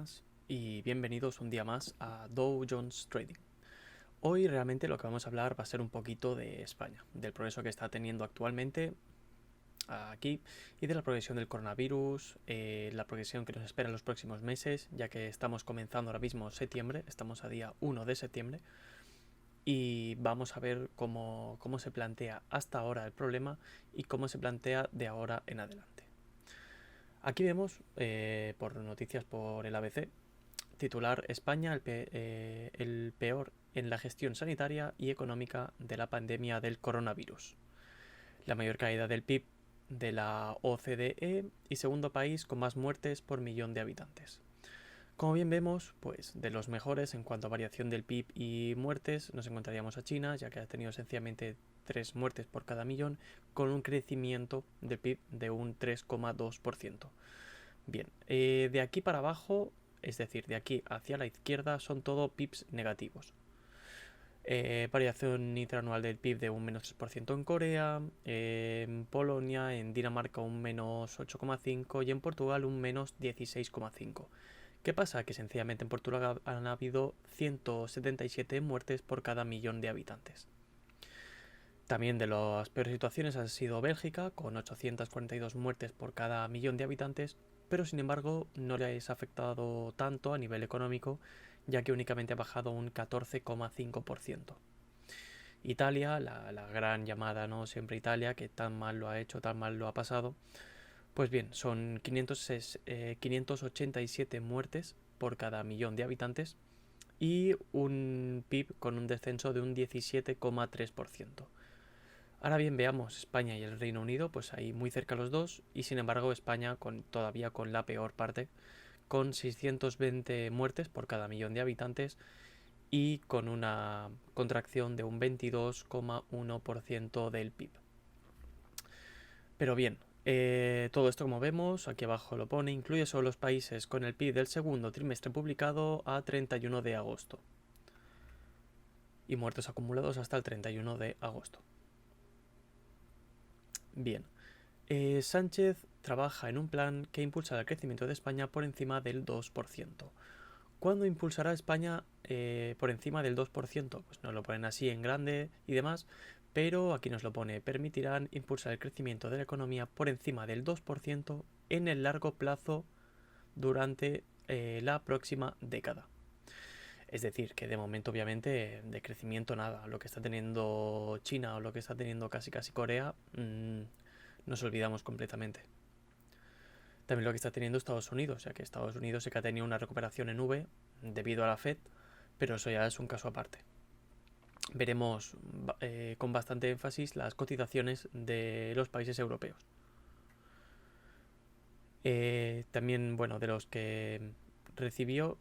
buenas y bienvenidos un día más a Dow Jones Trading. Hoy realmente lo que vamos a hablar va a ser un poquito de España, del progreso que está teniendo actualmente aquí y de la progresión del coronavirus, la progresión que nos espera en los próximos meses, ya que estamos comenzando ahora mismo septiembre, estamos a día 1 de septiembre y vamos a ver cómo se plantea hasta ahora el problema y cómo se plantea de ahora en adelante. Aquí vemos, por noticias por el ABC, titular España el peor en la gestión sanitaria y económica de la pandemia del coronavirus. La mayor caída del PIB de la OCDE y segundo país con más muertes por millón de habitantes. Como bien vemos, pues de los mejores en cuanto a variación del PIB y muertes nos encontraríamos a China, ya que ha tenido sencillamente 3 muertes por cada millón, con un crecimiento del PIB de un 3,2%. Bien, de aquí para abajo, es decir, de aquí hacia la izquierda, son todo PIBs negativos. Variación interanual del PIB de un menos 3% en Corea, en Polonia, en Dinamarca un menos 8,5% y en Portugal un menos 16,5%. ¿Qué pasa? Que sencillamente en Portugal han habido 177 muertes por cada millón de habitantes. También de las peores situaciones ha sido Bélgica, con 842 muertes por cada millón de habitantes, pero sin embargo no les ha afectado tanto a nivel económico, ya que únicamente ha bajado un 14,5%. Italia, la gran llamada, ¿no? Siempre Italia, que tan mal lo ha hecho, tan mal lo ha pasado. Pues bien, son 587 muertes por cada millón de habitantes y un PIB con un descenso de un 17,3%. Ahora bien, veamos España y el Reino Unido, pues ahí muy cerca los dos, y sin embargo España todavía con la peor parte, con 620 muertes por cada millón de habitantes y con una contracción de un 22,1% del PIB. Pero bien, todo esto como vemos, aquí abajo lo pone, incluye solo los países con el PIB del segundo trimestre publicado a 31 de agosto y muertos acumulados hasta el 31 de agosto. Bien, Sánchez trabaja en un plan que impulsará el crecimiento de España por encima del 2%. ¿Cuándo impulsará España por encima del 2%? Pues nos lo ponen así en grande y demás, pero aquí nos lo pone, permitirán impulsar el crecimiento de la economía por encima del 2% en el largo plazo durante la próxima década. Es decir, que de momento obviamente de crecimiento nada. Lo que está teniendo China o lo que está teniendo casi Corea, nos olvidamos completamente. También lo que está teniendo Estados Unidos, ya que Estados Unidos sí que ha tenido una recuperación en V debido a la Fed, pero eso ya es un caso aparte. Veremos con bastante énfasis las cotizaciones de los países europeos. También, bueno, de los que recibió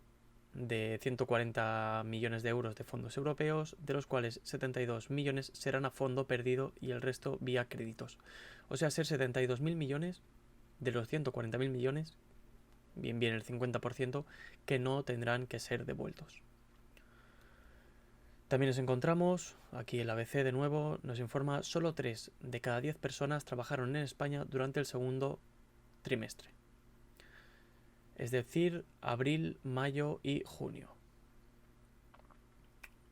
de 140 millones de euros de fondos europeos, de los cuales 72 millones serán a fondo perdido y el resto vía créditos. O sea, ser 72.000 millones de los 140.000 millones, bien el 50%, que no tendrán que ser devueltos. También nos encontramos, aquí el ABC de nuevo nos informa, solo 3 de cada 10 personas trabajaron en España durante el segundo trimestre. Es decir, abril, mayo y junio.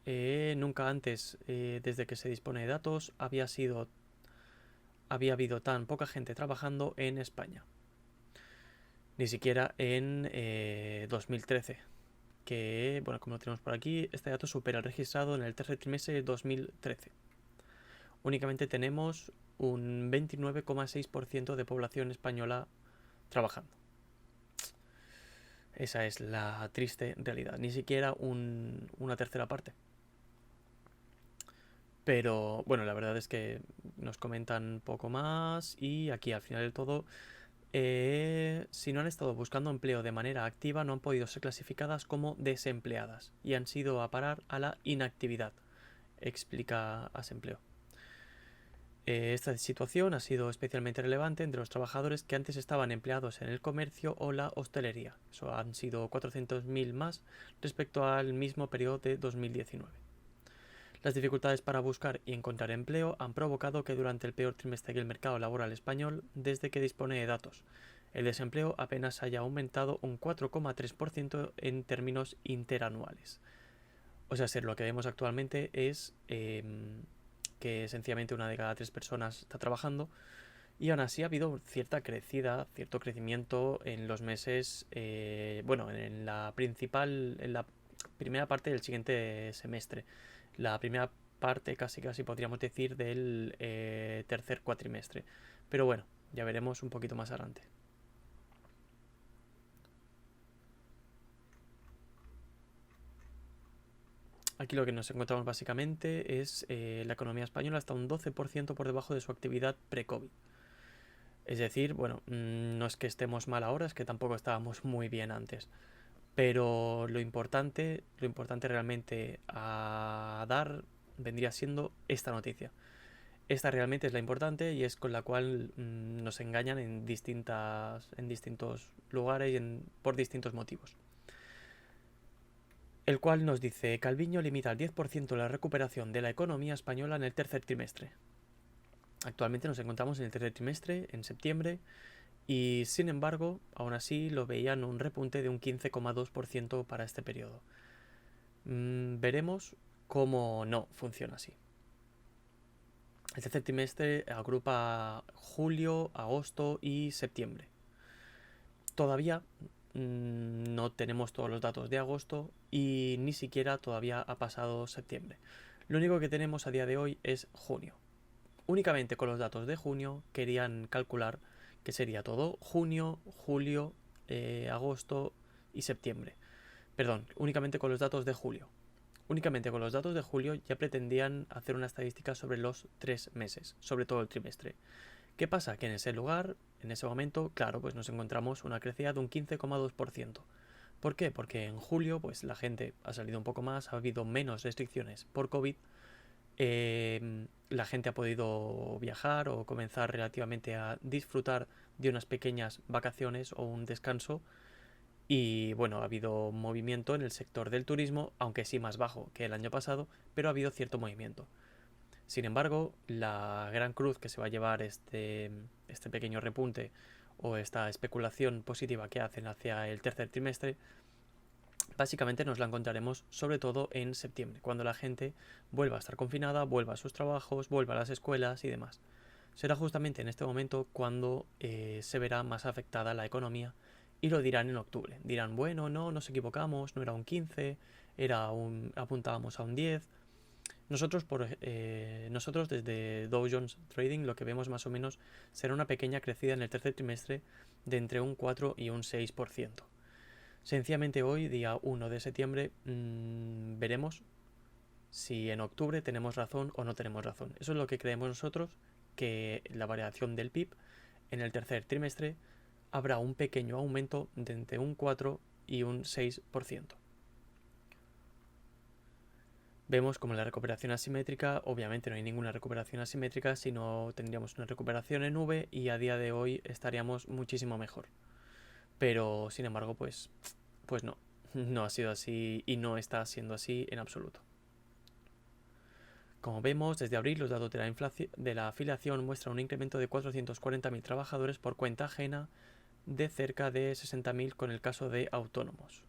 Nunca antes, desde que se dispone de datos, había habido tan poca gente trabajando en España. Ni siquiera en 2013, que, bueno, como lo tenemos por aquí, este dato supera el registrado en el tercer trimestre de 2013. Únicamente tenemos un 29,6% de población española trabajando. Esa es la triste realidad, ni siquiera una tercera parte. Pero bueno, la verdad es que nos comentan poco más y aquí al final del todo, si no han estado buscando empleo de manera activa, no han podido ser clasificadas como desempleadas y han sido a parar a la inactividad, explica Asempleo. Esta situación ha sido especialmente relevante entre los trabajadores que antes estaban empleados en el comercio o la hostelería. Eso han sido 400.000 más respecto al mismo periodo de 2019. Las dificultades para buscar y encontrar empleo han provocado que durante el peor trimestre del mercado laboral español desde que dispone de datos, el desempleo apenas haya aumentado un 4,3% en términos interanuales. O sea, lo que vemos actualmente es que sencillamente una de cada 3 personas está trabajando, y aún así ha habido cierta crecida, cierto crecimiento en los meses, bueno, en la primera parte del siguiente semestre. La primera parte casi podríamos decir del tercer cuatrimestre. Pero bueno, ya veremos un poquito más adelante. Aquí lo que nos encontramos básicamente es la economía española está un 12% por debajo de su actividad pre-COVID. Es decir, bueno, no es que estemos mal ahora, es que tampoco estábamos muy bien antes. Pero lo importante realmente a dar vendría siendo esta noticia. Esta realmente es la importante y es con la cual nos engañan en distintos lugares y por distintos motivos. El cual nos dice: Calviño limita al 10% la recuperación de la economía española en el tercer trimestre. Actualmente nos encontramos en el tercer trimestre, en septiembre, y sin embargo, aún así lo veían un repunte de un 15,2% para este periodo. Veremos cómo no funciona así. El tercer trimestre agrupa julio, agosto y septiembre. Todavía no tenemos todos los datos de agosto y ni siquiera todavía ha pasado septiembre. Lo único que tenemos a día de hoy es junio. Únicamente con los datos de junio querían calcular que sería todo junio, julio, agosto y septiembre. Perdón, únicamente con los datos de julio. Únicamente con los datos de julio ya pretendían hacer una estadística sobre los 3 meses, sobre todo el trimestre. ¿Qué pasa? Que en ese lugar, en ese momento, claro, pues nos encontramos una crecida de un 15,2%. ¿Por qué? Porque en julio, pues la gente ha salido un poco más, ha habido menos restricciones por COVID, la gente ha podido viajar o comenzar relativamente a disfrutar de unas pequeñas vacaciones o un descanso. Y bueno, ha habido movimiento en el sector del turismo, aunque sí más bajo que el año pasado, pero ha habido cierto movimiento. Sin embargo, la gran cruz que se va a llevar este pequeño repunte o esta especulación positiva que hacen hacia el tercer trimestre, básicamente nos la encontraremos sobre todo en septiembre, cuando la gente vuelva a estar confinada, vuelva a sus trabajos, vuelva a las escuelas y demás. Será justamente en este momento cuando se verá más afectada la economía, y lo dirán en octubre. Dirán: bueno, no, nos equivocamos, no era un 15, apuntábamos a un 10. Nosotros desde Dow Jones Trading lo que vemos más o menos será una pequeña crecida en el tercer trimestre de entre un 4 y un 6%. Sencillamente hoy, día 1 de septiembre, veremos si en octubre tenemos razón o no tenemos razón. Eso es lo que creemos nosotros, que la variación del PIB en el tercer trimestre habrá un pequeño aumento de entre un 4 y un 6%. Vemos como la recuperación asimétrica, obviamente no hay ninguna recuperación asimétrica, sino tendríamos una recuperación en V y a día de hoy estaríamos muchísimo mejor. Pero sin embargo, pues no, no ha sido así y no está siendo así en absoluto. Como vemos, desde abril los datos de la afiliación muestran un incremento de 440.000 trabajadores por cuenta ajena, de cerca de 60.000 con el caso de autónomos.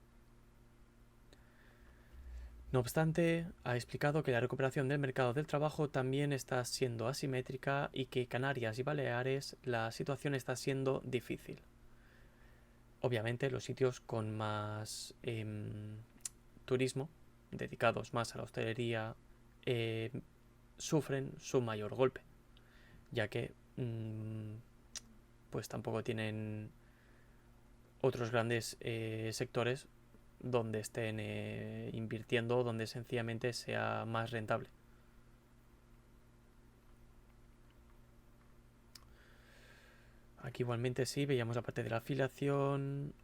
No obstante, ha explicado que la recuperación del mercado del trabajo también está siendo asimétrica y que en Canarias y Baleares la situación está siendo difícil. Obviamente los sitios con más turismo, dedicados más a la hostelería, sufren su mayor golpe, ya que pues tampoco tienen otros grandes sectores donde estén invirtiendo, donde sencillamente sea más rentable. Aquí igualmente sí, veíamos la parte de la afiliación.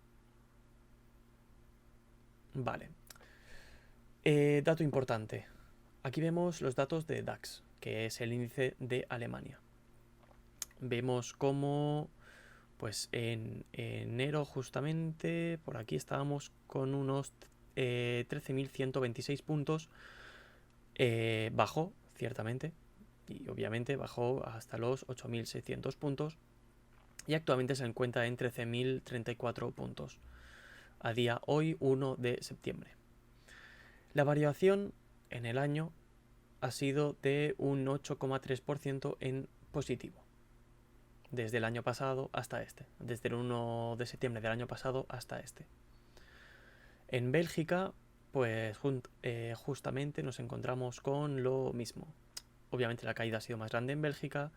Vale. Dato importante. Aquí vemos los datos de DAX, que es el índice de Alemania. Vemos cómo, pues en enero justamente, por aquí estábamos con unos 13.126 puntos. Bajó, ciertamente, y obviamente bajó hasta los 8.600 puntos. y actualmente se encuentra en 13.034 puntos, a día hoy 1 de septiembre. La variación en el año ha sido de un 8,3% en positivo, desde el año pasado hasta este, desde el 1 de septiembre del año pasado hasta este. En Bélgica, pues justamente nos encontramos con lo mismo. Obviamente la caída ha sido más grande en Bélgica,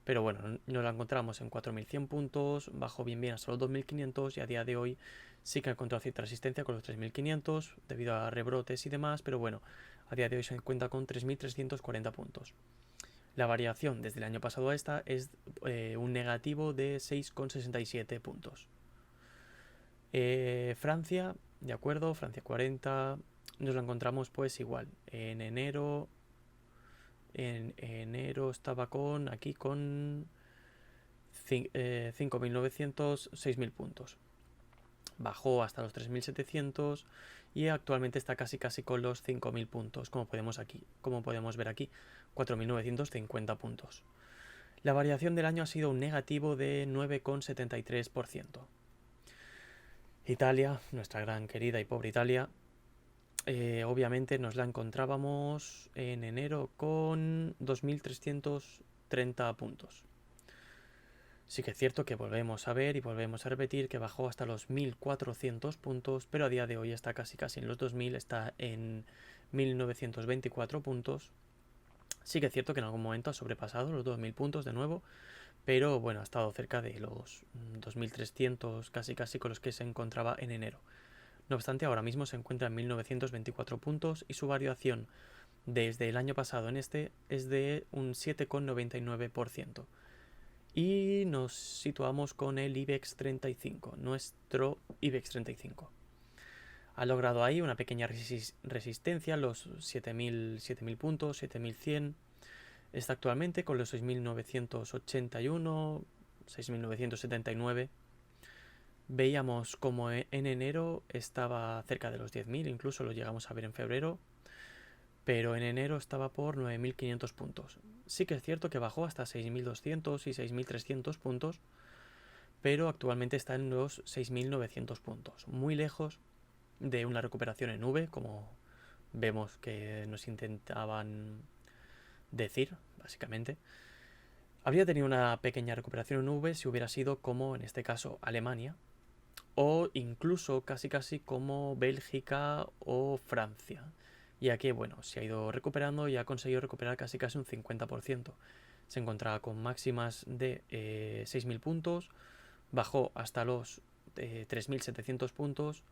pero bueno, nos la encontramos en 4.100 puntos, bajó bien hasta los 2.500 y a día de hoy sí que ha encontrado cierta resistencia con los 3.500 debido a rebrotes y demás, pero bueno, a día de hoy se encuentra con 3.340 puntos. La variación desde el año pasado a esta es un negativo de 6,67 puntos. Francia, de acuerdo, Francia 40, nos lo encontramos pues igual. En enero estaba aquí con 5.900, 6.000 puntos. Bajó hasta los 3.700 y actualmente está casi con los 5.000 puntos, como podemos ver aquí, 4.950 puntos. La variación del año ha sido un negativo de 9,73%. Italia, nuestra gran querida y pobre Italia, obviamente nos la encontrábamos en enero con 2.330 puntos. Sí que es cierto que volvemos a ver y volvemos a repetir que bajó hasta los 1.400 puntos, pero a día de hoy está casi en los 2.000, está en 1.924 puntos. Sí que es cierto que en algún momento ha sobrepasado los 2.000 puntos de nuevo, pero bueno, ha estado cerca de los 2.300 casi con los que se encontraba en enero. No obstante, ahora mismo se encuentra en 1.924 puntos y su variación desde el año pasado en este es de un 7,99%. Y nos situamos con el IBEX 35, nuestro IBEX 35. Ha logrado ahí una pequeña resistencia, los 7.000 puntos, 7.100. Está actualmente con los 6.981, 6.979. Veíamos como en enero estaba cerca de los 10.000, incluso lo llegamos a ver en febrero, pero en enero estaba por 9.500 puntos. Sí que es cierto que bajó hasta 6.200 y 6.300 puntos, pero actualmente está en los 6.900 puntos, muy lejos de una recuperación en V, como vemos que nos intentaban decir, básicamente. Habría tenido una pequeña recuperación en V si hubiera sido como en este caso Alemania, o incluso casi como Bélgica o Francia. Y aquí, bueno, se ha ido recuperando y ha conseguido recuperar casi un 50%. Se encontraba con máximas de 6.000 puntos, bajó hasta los 3.700 puntos,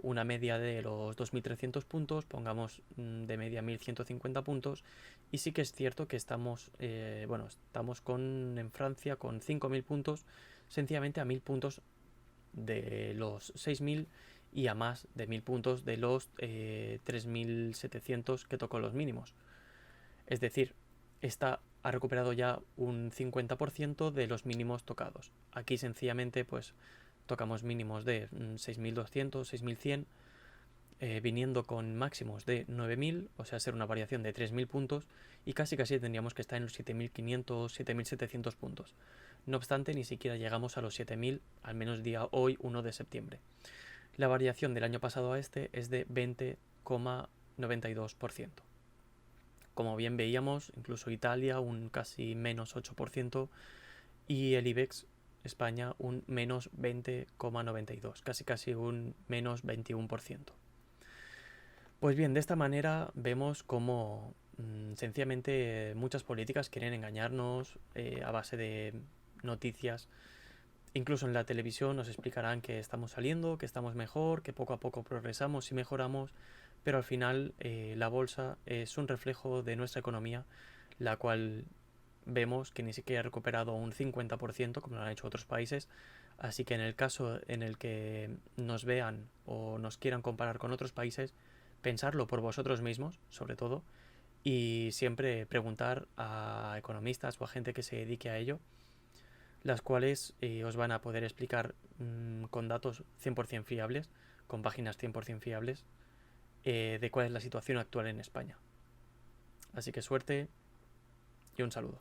una media de los 2.300 puntos, pongamos de media 1.150 puntos, y sí que es cierto que estamos en Francia con 5.000 puntos, sencillamente a 1.000 puntos de los 6.000 y a más de 1.000 puntos de los 3.700 que tocó los mínimos. Es decir, esta ha recuperado ya un 50% de los mínimos tocados. Aquí sencillamente pues tocamos mínimos de 6.200, 6.100, viniendo con máximos de 9.000, o sea, ser una variación de 3.000 puntos, y casi tendríamos que estar en los 7.500, 7.700 puntos. No obstante, ni siquiera llegamos a los 7.000, al menos día hoy, 1 de septiembre. La variación del año pasado a este es de 20,92%. Como bien veíamos, incluso Italia un casi menos 8% y el IBEX España un menos 20,92%, casi un menos 21%. Pues bien, de esta manera vemos cómo sencillamente muchas políticas quieren engañarnos a base de noticias. Incluso en la televisión nos explicarán que estamos saliendo, que estamos mejor, que poco a poco progresamos y mejoramos, pero al final la bolsa es un reflejo de nuestra economía, la cual vemos que ni siquiera ha recuperado un 50% como lo han hecho otros países. Así que en el caso en el que nos vean o nos quieran comparar con otros países, pensarlo por vosotros mismos, sobre todo, y siempre preguntar a economistas o a gente que se dedique a ello, las cuales os van a poder explicar con datos 100% fiables, con páginas 100% fiables, de cuál es la situación actual en España. Así que suerte y un saludo.